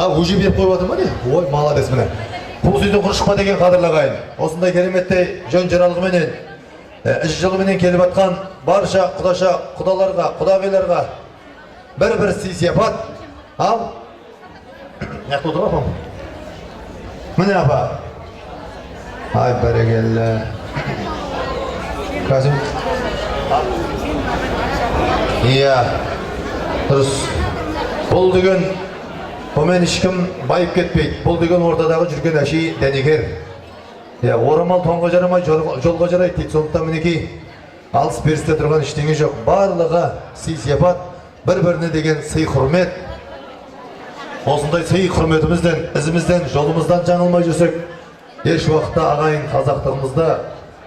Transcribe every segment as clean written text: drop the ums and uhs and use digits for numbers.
уже беріп қойып жатыр ма не? Ой, молодец міне. Құмыс үйдің құр шықпа деген қадірлі ағайын. Осындай кереметтей жөн жаралығыменен, іш жылыменен келіп жатқан барша құдаша құдаларға, құдағиларға бір сый-сияпат. Ал. Яқты отыр апам? Міне апа. Ай, бәрекелді. Қазым. Иә. Дұрыс. Бұл деген бұмен ешкім байып кетпейді. Бұл деген ортадағы жүрген әшей дәнекер. Орамал тоңға жарамай, жолға жарайды дейді. Сондықтан мінекей алыс берісте тұрған ештеңе жоқ. Барлығы сый-сияпат, бір-біріне деген сый-құрмет. Осындай сый-құрметімізден, ізімізден, жолымыздан жаңылмай жүрсек, еш уақытта ағайын қазақтығымызды,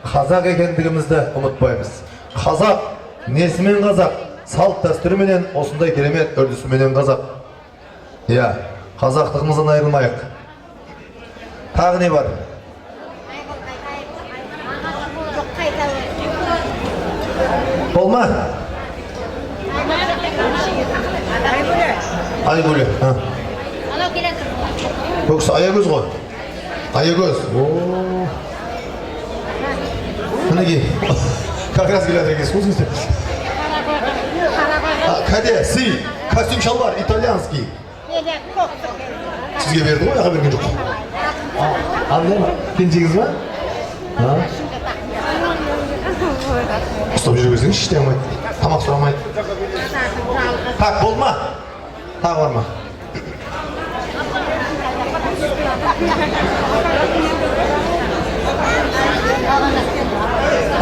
қазақ екендігімізді ұмытпаймыз. Қазақ несімен қазақ, салт дәстүріменен, осындай керемет үрдісіменен қазақ. Иә, қазақтығымыздан айырылмайық. Тағы не бар? Болма? Айгүлі. Көксі аягөз ғой. Аягөз. Мінеки, как раз келеді екенсіз көзіңізде. Кәде, сый, костюм шалбар, итальянский. Сізге берді ғой, аға берген жоқ. Андай ма? Кенжеңіз ба? Ұстап жүре берсеңіз іште алмайды. Тамақ сұрамайды. Так, болды ма? Тағы бар ма?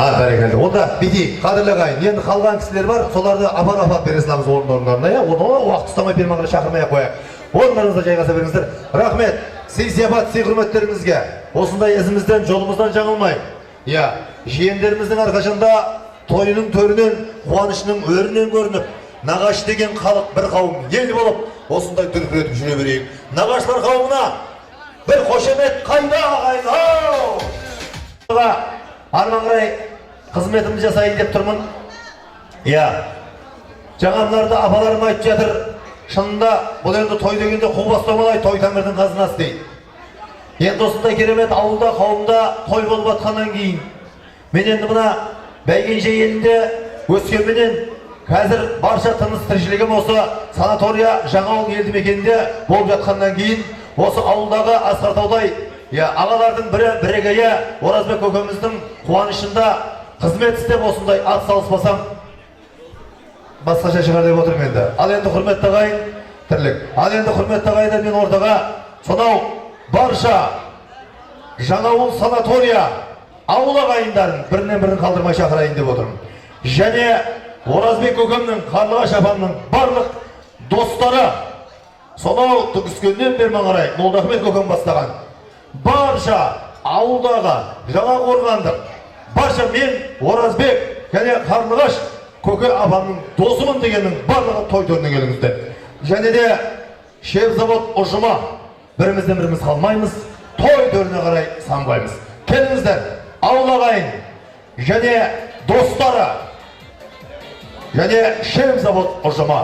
Бәрекелді. Онда бетейік, қадірлі ағайын. Енді қалған кісілер бар, соларды апар-апар бере саламыз орындарына. Оны уақыт ұстамай бермаңға шақырмай қояйық. Орындарыңызда жайғаса беріңіздер. Рахмет, сый-сияпат, сый-құрметтеріңізге. Осындай ізімізден, жолымыздан жаңылмай. Жиендеріміздің арқашында тойының төрінен, қуанышының өрінен көрініп, нағашы деген халық бір қауым ел болып, осындай дүркіретіп жүре берейік. Нағашылар қауымына бір қошемет қайда ағайын, ау! Арман қарай қызметімді жасайын деп тұрмын. Жаңағыларды апаларым айтып жатыр. Шынында бұл енді той дегенде қу бастамалай, той тәңірдің қазынасы дейді. Енді осындай керемет ауылда, қауымда той болып атқаннан кейін, мен енді мына Бәйгенше елінде өскенменен қазір барша тыныс тіршілігім осы санатория Жаңауыл елді мекенінде болып жатқаннан кейін, осы ауылдағы Асқартаудай ағалардың бірегейі Оразбек көкеміздің қуанышында қызмет істеп осындай ат салыспасам басқаша шығар деп отырмын енді. Ал енді құрметті ағайын, тірлік. Ал енді құрметті ағайындар, мен ортаға сонау барша Жаңауыл санатория ауыл ағайындарын бірінен-бірін қалдырмай шақырайын деп отырмын. Және Оразбек көкемнің, Қарлығаш апамның барлық достары сонау түгіскеннен бермен қарай Молдахмет көкем бастаған барша ауылдағы Жаңақорғандық, барша мен Оразбек және Қарлығаш көке апамның досымын дегеннің барлығы той төріне келіңіздер. Және де Шевзавод ұжымы бірімізден біріміз қалмаймыз, той төріне қарай самғаймыз. Келіңіздер, ауыл ағайын және достары және Шевзавод ұжымы.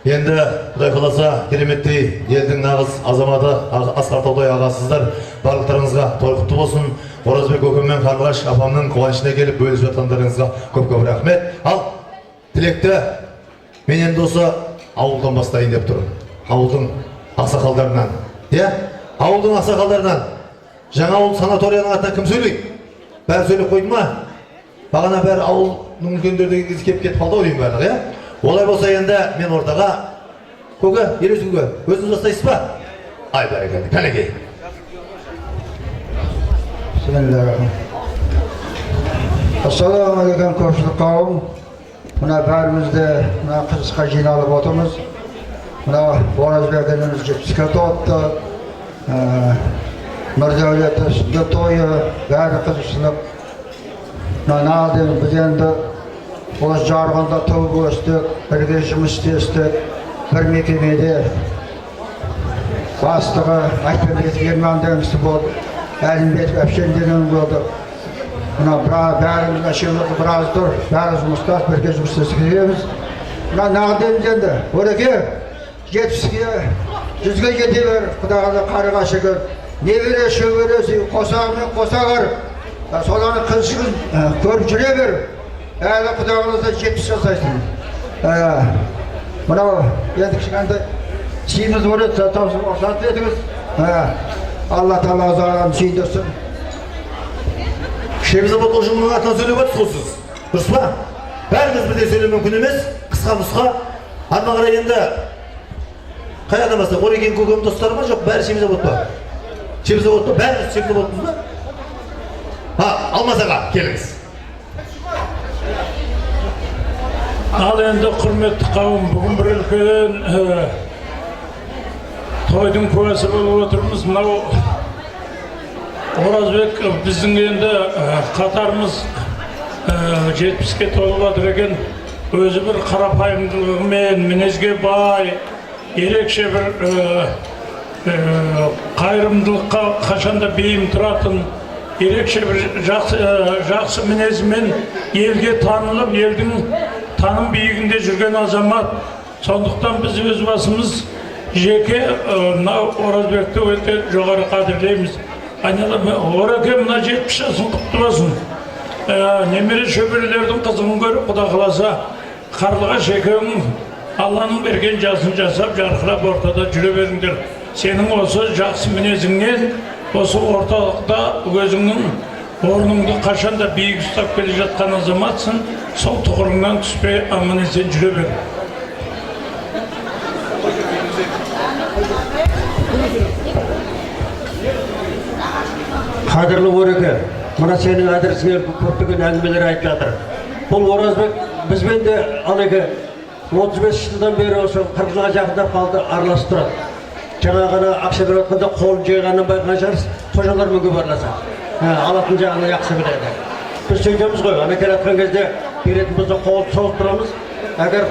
Енді Құдай қаласа кереметтей елдің нағыз азаматы Асқартаудай ағасыздар, барлықтарыңызға той құтты болсын. Оразбек көкем мен Қарлығаш апамның қуанышына келіп бөлісіп жатқандарыңызға көп-көп рахмет. Ал тілекті мен енді осы ауылдан бастайын деп тұрмын. Ауылдың ақсақалдарынан. Ауылдың ақсақалдарынан. Жаңауыл санаторияның атынан кім сөйлейді? Бәрі сөйлеп қойды ма? Бағана бәрі ауылдың үлкендердегі кез кеп кетіп қалды ғой деймін барлығы, Олай болса енді мен ортаға, көке, елес көке, өзіңіз бастайсыз ба? Ай, бәрекелді, кәнекей. Bismillah. Assalamu alaikum ko'pchilik qavm. Buna barimizde buna qizishga jinoyib o'tamiz. Buna O'razbekimiz 70 ga to'pdi. Mirzaviyatda sudda to'yi, bari qizishliq. Nadim biz endi o'z jargonda to'y o'sdik, birga жұмыс істестік, bir mekemede бастығы Айтбек Ерман дегенісі болды, Әлімбет Әпшен деген болды. Мына бәріміз ашылығы біраз тұр, бәрі жұмыстас, бірге жұмыс істесеміз. Мына нағдеміз енді, Ореке 70-ге, 100-ге жете бер, Құдағалы қарыға шүкір. Не бере, шөбересі, қосағымен қосағыр. Соланы қылшығын көріп жүре бер. Әлі Құдағалыда 70 жасайсың. Мынау енді кішкентай чиіміз көреді, таусып орсат едіңіз. Алла Тағала азағын сүйіндірсін. Шемзабат ұжымының атынан сөйлеп отырсыз. Дұрыс па? Бәріміз бірдей сөйлеу мүмкін емес. Қысқа нұсқа. Артына қарай енді қай адам баста? Орекен көкем достары ма жоқ? Бәрі Шемзабат па? Шемзабат па? Бәріміз Шемзабатпыз ба? Алмас аға, келіңіз. Ал енді құрметті қауым, бүгін бір үлкен тойдың куәсі болып отырмыз. Мынау Оразбек біздің енді қатарымыз 70-ге толып жатыр екен. Өзі бір қарапайымдылығымен, мінезге бай, ерекше бір қайырымдылыққа қашанда бейім тұратын, ерекше бір жақсы мінезімен елге танылып, елдің таным биігінде жүрген азамат. Сондықтан біз өз басымыз жеке Оразбекті өте жоғары қадірлейміз. Ореке мына 70 жасын құтты болсын. Немере шөберелердің қызығын көріп, Құда қаласа қарлыға шекең Алланың берген жасын жасап, жарқырап ортада жүре беріңдер. Сенің осы жақсы мінезіңнен, осы орталықта өзіңнің орныңды қашанда биік ұстап келе жатқан азаматсың. Сол тұғырыңнан түспей аман есен жүре бер. Қадірлі Ореке, мына сенің адресіңе көптеген әңгімелер айтып жатыр. Бұл Оразбек бізбен де Алеке 35 жылдан бері осы 40 жылға жақындап қалды, араласып тұрады. Жаңа ғана ақша беріп отқанда қолын жайғаннан байқаған шығарсыз, қожалармен көп араласады. Алатын жағына жақсы біледі. Біз сөйтеміз ғой, ана келатқан кезде беретін бізді қолды соғып тұрамыз. Әгер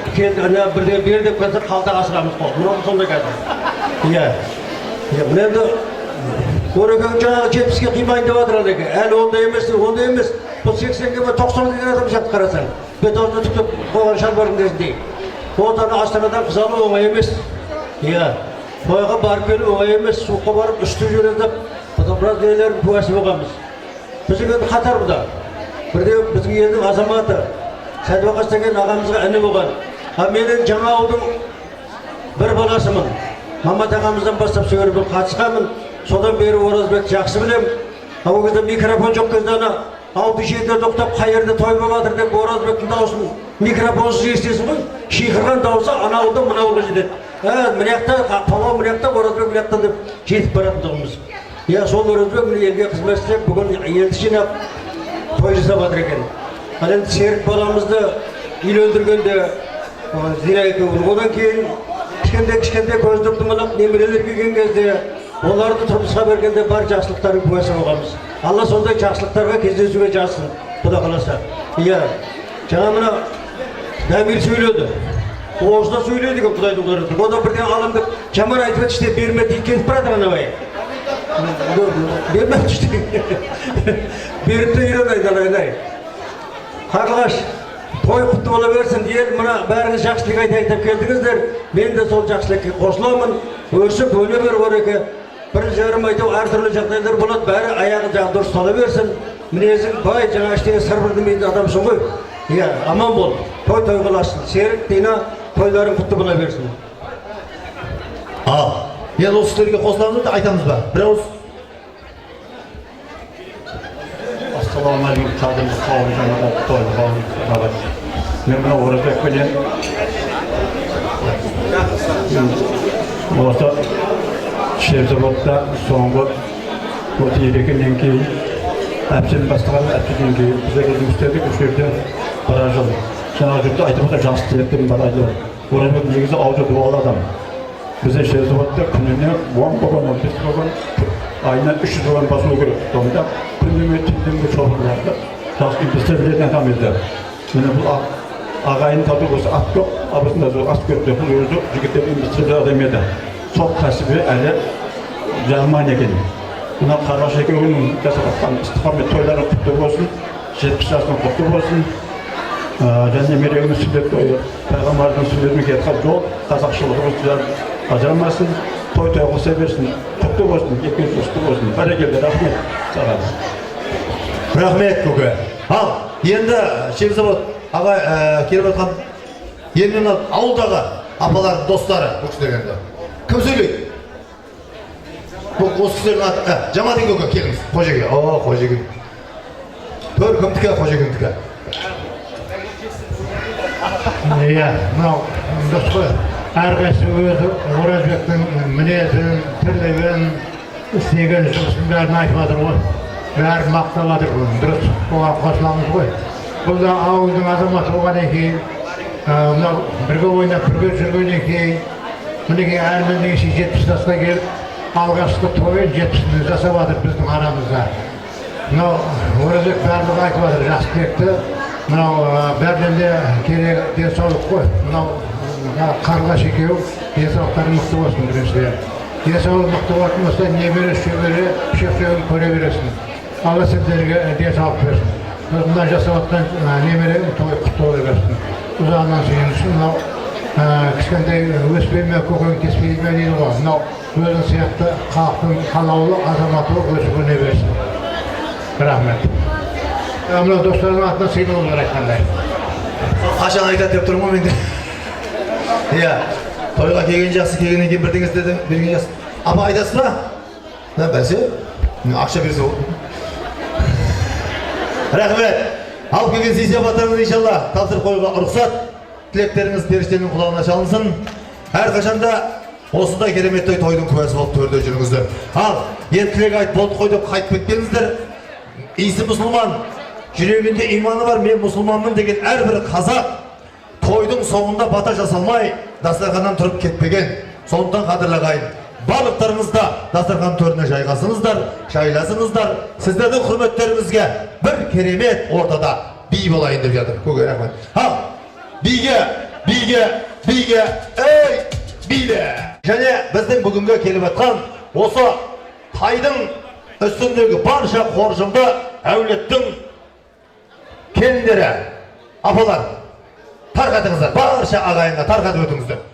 бірден бер деп келсе қалта асырамыз қол. Мынау сондай қазір. Мен енді Ореке жаңағы 70-ге қимайын деп жатыр Алеке. Әлі ондай емес. Бұл 80-ге 90-ға деген адам сияқты қарасаң. Бетонды түктіп қойған шалбардың кезіндей. Одан Астанадан қыз алу оңай емес. Тойға барып келу оңай емес. Суыққа барып үстіп жүреді. Біраз нелердің куәсі болғанбыз. Біздің енді қатар бұда. Бірде біздің елдің азаматы Сәдуақас деген ағамызға іні болған. Менің жаңа ауылдың бір баласымын. Мамат ағамыздан бастап сөйлеп қатысқанмын. Содан бері Оразбекті жақсы білем. Ол кезде микрофон жоқ кезде ауылды жерде тоқтап қай жерде той болып жатыр деп Оразбектің дауысын микрофонсыз естесің ғой. Шиқырған дауысы ана ауылдан мына ауылға жетеді. Мына жақта палау, мына жақта Оразбек, мына жақта деп жетіп баратындығымыз. Сол Оразбек елге қызмет істеп, бүгін елді жинап той жасап жатыр екен. Ал енді Серік баламызды үйлендіргенде Зира екеуін, одан кейін кішкентай көзді тұмалап немерелер келген кезде оларды тұрмысқа бергенде бар жақсылықтардың куәсі болғанбыз. Алла сондай жақсылықтарға кездесуге жазсын, Құда қаласа. Жаңа мына Дәмир сөйледі. Оғызда сөйледі екен Құдайдың құдіреті. Ода бірден ғаламдық жаман айтып іште берме дейді кетіп барады ғанабай. Берме іште. Беріпті үйрен айдалайдай. Қарлығаш, той құтты бола берсін ел, мына бәріңіз жақсылық айтып келдіңіздер. Мен де сол жақсылыққа қосыламын. Өсіп өне бер Ореке. Бір жарым айту әртүрлі жағдайлар болады, бәрі аяғы жағы дұрыс сала берсін. Мінезің бай, жаңа іштегі сыр білдімейді адамсың ғой. Аман бол, той қыласын. Серік, Дина, тойларың құтты бола берсін. Енді осы істерге қосыламыз ба, айтамыз ба? Бір ауыз. Ассалаумағалейкум, қадірлі қауым, жаңа той қауым. Мен мына Оразбекпенен осы Шемзабатта соңғы 32-ден кейін Әпшен бастаған әпшеден кейін біздерге жұмыс істедік, осы жерде бір жыл. Жаңағы жерде айтып отыр, жақсы тілектен бар айды. Оразбек негізі аузы дуалы адам. Бізде шерзаводта күніне 10 вагон, 15 вагон, айына 300 вагон басылу керек. Сонда күніне теңдемге шоғырларды жақсы біздер білетін атамызды. Міне бұл ағайын тату болса ат көп, абысында сол ас көпті. Бұл өзі жігіттердің біздер адам еді. Сол кәсібі әлі жағман екен. Мына Қарғаш екеуінің жасап жатқан ыстықпармен тойлары құтты болсын, 70 жасының құтты болсын. Және мерекеміз сүндет тойы, пайғамбардың сүндетіне кеткен жол, қазақшылығымыз ажырамасын, той қоса берсін, құтты болсын, екінші ұсты болсын. Бәрекелді, рахмет саған. Рахмет көке. Ал, енді Шерзавод аға келіп жатқан енді ауылдағы апалардың достары бұл кісілер енді. Кім сөйлейді? Бұл осы кісілердің аты, Жамадин көке келіңіз, Қожеге. О, Қожеге. Төр кімдікі, Қожегендікі. Иә, мынау дұрыс қой. Әрқайсысы өзі Оразбектің мінезін, тірлігін, істеген жұмысын бәрін айтып жатыр ғой. Бәрін мақтап жатыр ғой. Дұрыс, оған қосыламыз ғой. Бұл да ауылдың азаматы болғаннан кейін, мынау бірге ойнап, бірге жүргеннен кейін, мінекей әрмен дегенше 70 жасқа келіп, алғашқы тойын 70-ні жасап жатыр біздің арамызда. Мынау Оразбек барлығы айтып жатыр, жақсы тілекті. Мынау бәрден де керек денсаулық қой. Мынау Қарғаш екеу денсаулықтары мықты болсын біріншіден. Денсаулық мықты болатын болса, немере, шөбере, шөпшегін көре бересің. Алла сендерге денсаулық берсін. Мына жасап жатқан немере той құтты бола берсін. Ұзағынан сүйінсін. Мынау кішкентай өспей ме, көкең кеспей ме дейді ғой. Мынау өзің сияқты халықтың қалаулы азаматы өсіп өне берсін. Рахмет. Мынау достардың атынан сыйлық олар айтқандай. Қашан айтады деп тұрмын ғой менде. Иә, тойға келген жақсы, келгеннен кейін бірдеңе істеді, берген жақсы. Апа айтасыз ба? Бәсе, ақша берсе ол. Рахмет. Алып келген сый-сияпаттарыңыз иншалла тапсырып қоюға рұқсат. Тілектеріңіз періштенің құлағына шалынсын. Әрқашанда осындай керемет тойдың куәсі болып төрде жүріңіздер. Ал, енді тілек айтып болды қой деп қайтып кетпеңіздер. Иісі мұсылман, жүрегінде иманы бар, мен мұсылманмын деген әрбір қазақ тойдың соңында бата жасалмай, дастарханнан тұрып кетпеген. Сондықтан қадірлі барлықтарыңызда дастархан төріне жайғасыңыздар, жайласыңыздар. Сіздердің құрметтеріңізге бір керемет ортада би болайын деп жатыр. Көке рахмет. Ал, биге, ей, биде. Және біздің бүгінгі келіп жатқан осы тайдың үстіндегі барша қоржынды әулеттің келіндері, апалар, тарқатыңыздар, барша ағайынға тарқатып өтіңіздер.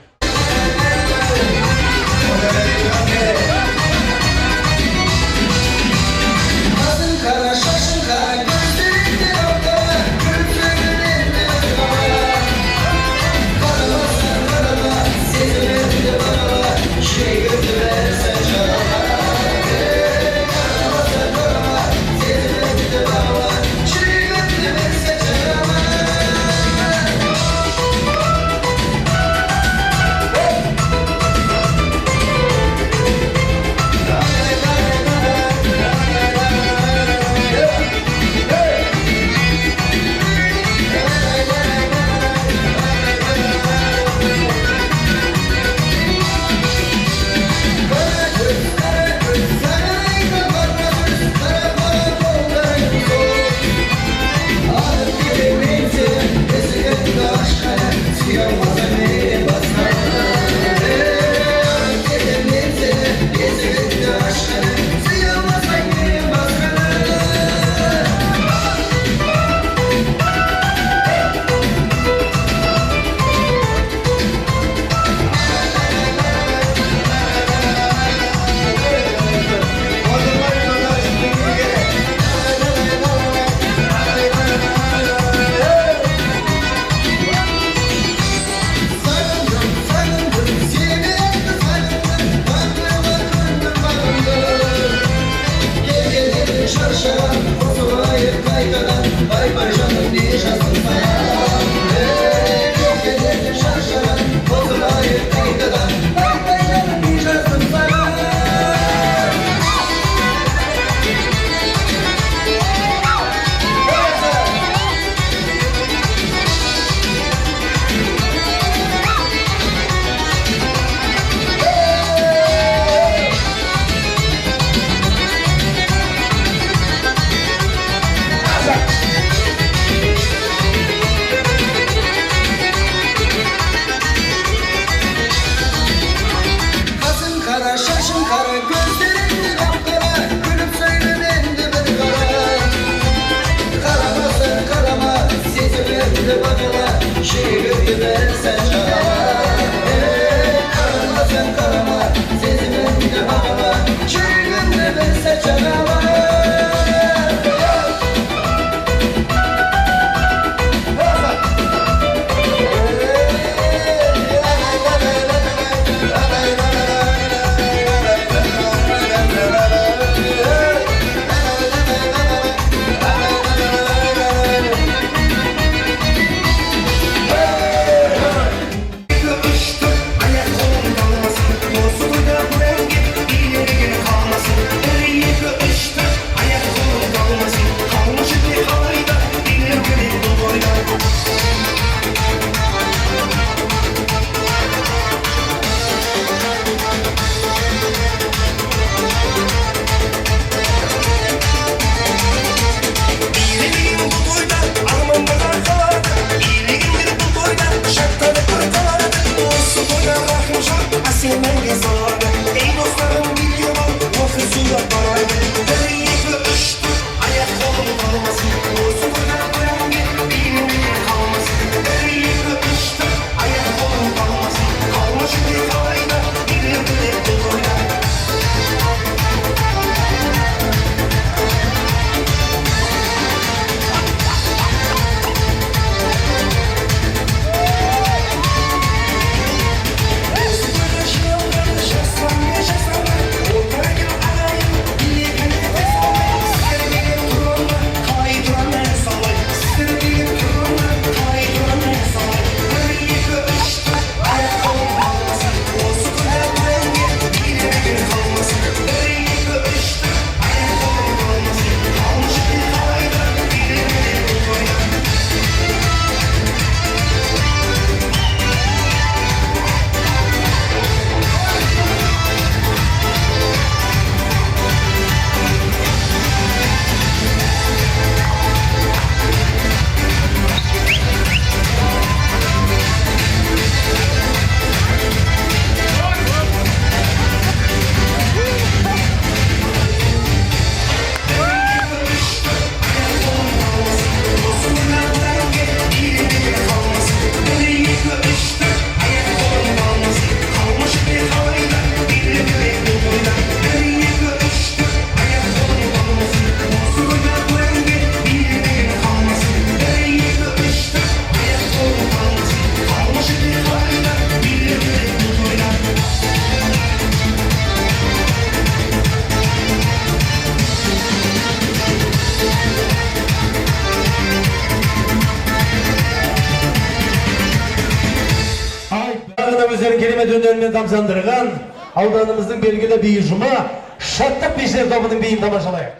Bizlerin kelime döndürmeni tamsandırgan audanımızın belgili bir yüzüme şatlık beşler topının beyin tamaşalayık.